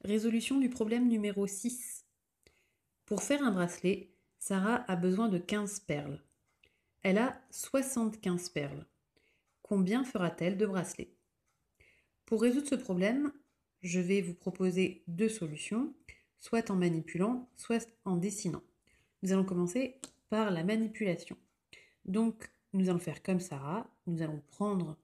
Résolution du problème numéro 6. Pour faire un bracelet, Sarah a besoin de 15 perles. Elle a 75 perles. Combien fera-t-elle de bracelets? Pour résoudre ce problème, je vais vous proposer deux solutions, soit en manipulant, soit en dessinant. Nous allons commencer par la manipulation. Donc, nous allons faire comme Sarah, nous allons prendre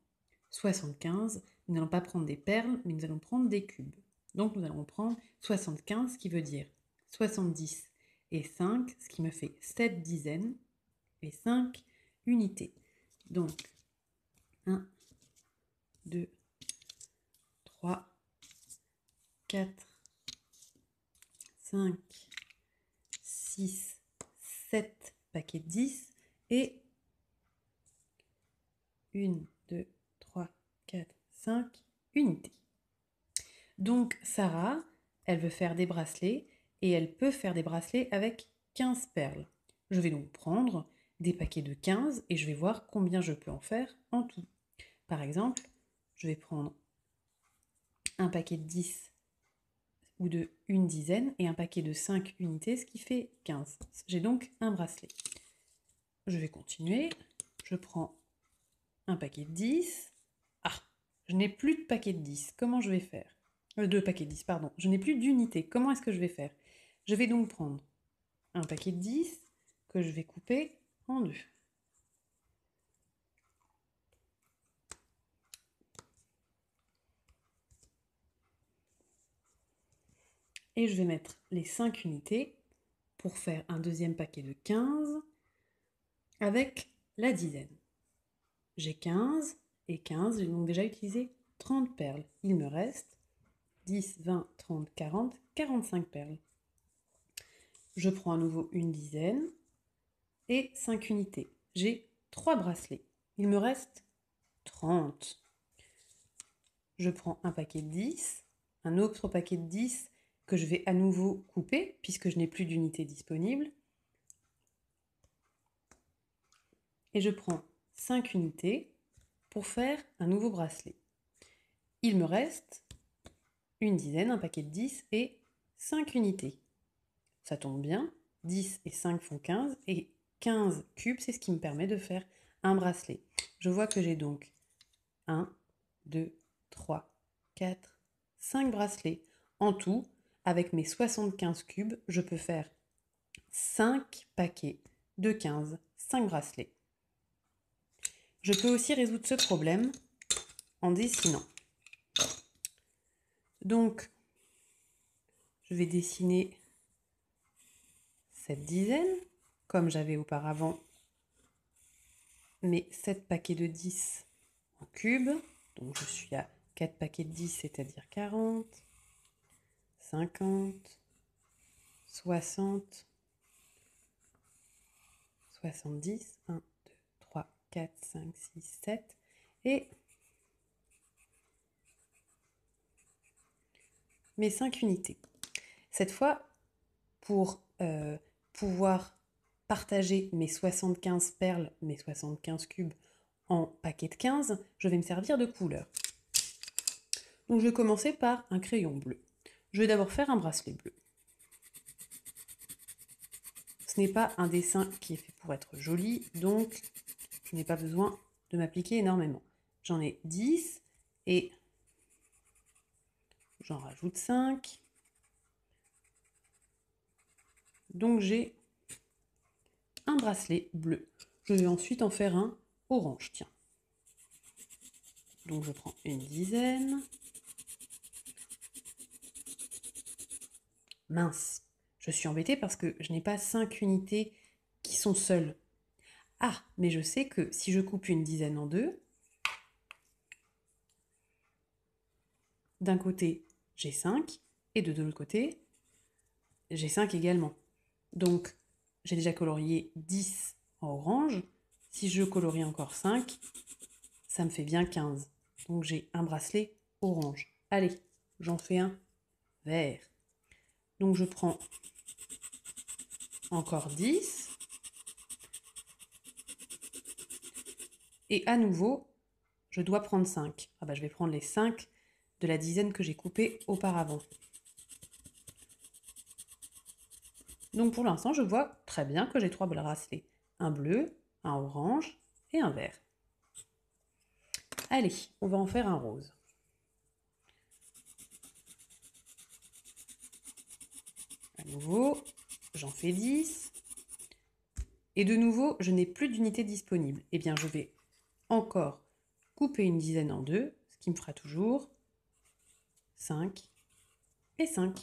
75, nous n'allons pas prendre des perles, mais nous allons prendre des cubes. Donc nous allons prendre 75, ce qui veut dire 70 et 5, ce qui me fait 7 dizaines et 5 unités. Donc 1, 2, 3, 4, 5, 6, 7 paquets de 10 et 1, 2, 3, 4, 5 unités. Donc Sarah, elle veut faire des bracelets et elle peut faire des bracelets avec 15 perles. Je vais donc prendre des paquets de 15 et je vais voir combien je peux en faire en tout. Par exemple, je vais prendre un paquet de 10 ou de une dizaine et un paquet de 5 unités, ce qui fait 15. J'ai donc un bracelet. Je vais continuer. Je prends un paquet de 10. Ah, je n'ai plus de paquet de 10. Comment je vais faire? Deux paquets de 10, pardon. Je n'ai plus d'unités. Comment est-ce que je vais faire? Je vais donc prendre un paquet de 10 que je vais couper en deux. Et je vais mettre les 5 unités pour faire un deuxième paquet de 15 avec la dizaine. J'ai 15 et 15, j'ai donc déjà utilisé 30 perles. Il me reste 10, 20, 30, 40, 45 perles. Je prends à nouveau une dizaine et 5 unités. J'ai 3 bracelets. Il me reste 30. Je prends un paquet de 10, un autre paquet de 10 que je vais à nouveau couper puisque je n'ai plus d'unité disponible. Et je prends 5 unités pour faire un nouveau bracelet. Il me reste une dizaine, un paquet de 10 et 5 unités. Ça tombe bien, 10 et 5 font 15 et 15 cubes, c'est ce qui me permet de faire un bracelet. Je vois que j'ai donc 1, 2, 3, 4, 5 bracelets. En tout, avec mes 75 cubes, je peux faire 5 paquets de 15, 5 bracelets. Je peux aussi résoudre ce problème en dessinant. Donc, je vais dessiner cette dizaine, comme j'avais auparavant mes 7 paquets de 10 en cubes. Donc, je suis à 4 paquets de 10, c'est-à-dire 40, 50, 60, 70, 1, 2, 3, 4, 5, 6, 7 et mes 5 unités. Cette fois, pour pouvoir partager mes 75 perles, mes 75 cubes en paquets de 15, je vais me servir de couleur. Donc je vais commencer par un crayon bleu. Je vais d'abord faire un bracelet bleu. Ce n'est pas un dessin qui est fait pour être joli, donc je n'ai pas besoin de m'appliquer énormément. J'en ai 10 et j'en rajoute 5. Donc j'ai un bracelet bleu. Je vais ensuite en faire un orange, tiens. Donc je prends une dizaine. Mince, je suis embêtée parce que je n'ai pas 5 unités qui sont seules. Ah, mais je sais que si je coupe une dizaine en deux, d'un côté j'ai 5 et de l'autre côté j'ai 5 également. Donc j'ai déjà colorié 10 en orange. Si je colorie encore 5, ça me fait bien 15. Donc j'ai un bracelet orange. Allez, j'en fais un vert. Donc je prends encore 10. Et à nouveau, je dois prendre 5. Ah bah, je vais prendre les 5 de la dizaine que j'ai coupée auparavant. Donc pour l'instant, je vois très bien que j'ai 3 bracelets. Un bleu, un orange et un vert. Allez, on va en faire un rose. À nouveau, j'en fais 10. Et de nouveau, je n'ai plus d'unité disponible. Eh bien, je vais encore couper une dizaine en deux, ce qui me fera toujours 5 et 5.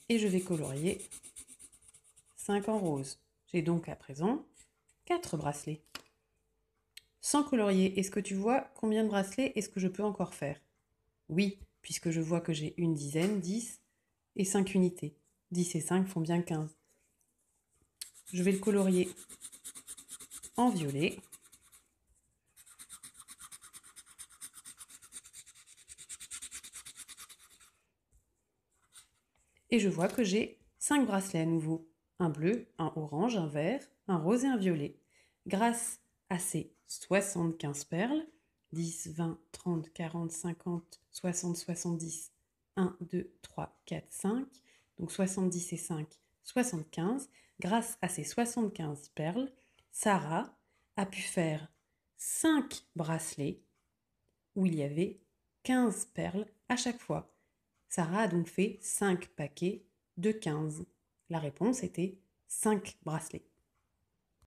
Et je vais colorier 5 en rose. J'ai donc à présent 4 bracelets. Sans colorier, est-ce que tu vois combien de bracelets est-ce que je peux encore faire? Oui, puisque je vois que j'ai une dizaine, 10 et 5 unités. 10 et 5 font bien 15. Je vais le colorier en violet. Et je vois que j'ai 5 bracelets à nouveau. Un bleu, un orange, un vert, un rose et un violet. Grâce à ces 75 perles, 10, 20, 30, 40, 50, 60, 70, 1, 2, 3, 4, 5, donc 70 et 5, 75. Grâce à ces 75 perles, Sarah a pu faire 5 bracelets où il y avait 15 perles à chaque fois. Sarah a donc fait 5 paquets de 15. La réponse était 5 bracelets.